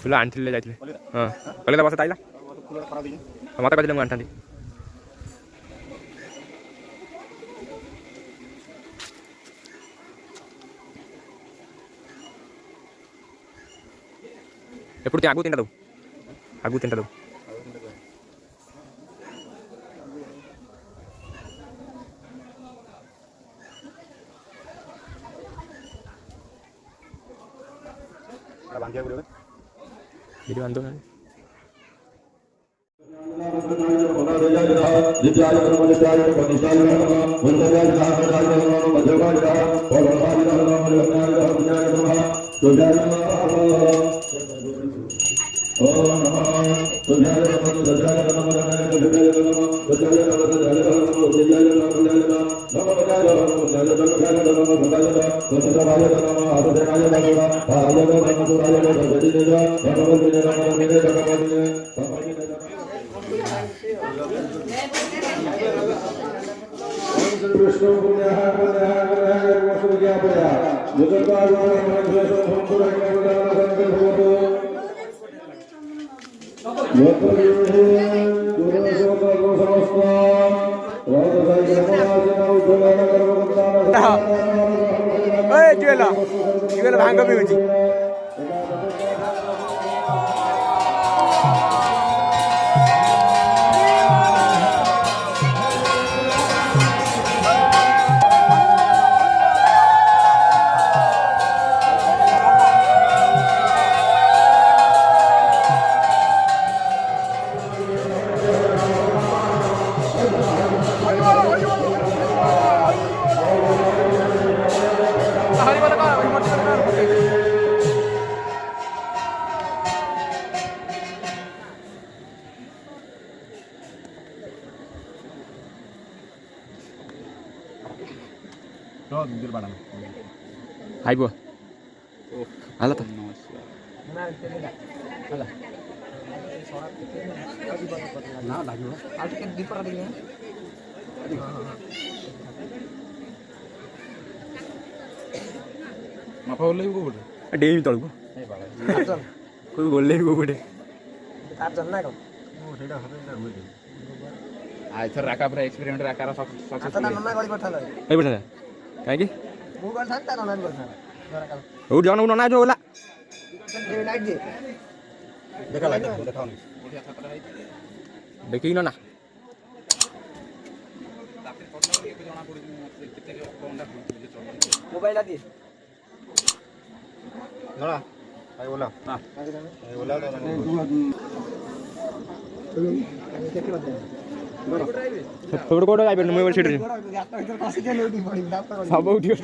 ଫୁଲ ଆଣିଥିଲେ ଯାଇଥିଲେ ହଁ କହିଲେ ତା ବର୍ଷ ତାଇଲା ମୋତେ କହିଥିଲେ ମୁଁ ଆଣିଥାନ୍ତି। ଏପଟୁ ଆଗକୁ ତିନିଟା ଦଉ ଆଗକୁ ତିନିଟା ଦଉ ଭିଡ଼ିଓ ବାନ୍ଧି ଦଉନାହାନ୍ତି ଭାଙ୍ଗ ପିଉଛି ଆଇବ ହେଲା ତ ଡେଇବି ତଳକୁ ଗଲେ ଗୋଟେ ଏଥର ରାକା ପୁରା ଏକ୍ସପେରିମେଣ୍ଟ ରାକାର କାହିଁକି ହଉ ଜଣ ନନା ଯୋଉ ହେଲା ଦେଖିକି ନନା মোবাইল দিয়ে নড়া আই বলা না আই বলা ସେପଟେ କୋଉଟା ଯାଇପାରିନି ମୁଁ ସିଟ୍ ସବୁ ଉଠିବ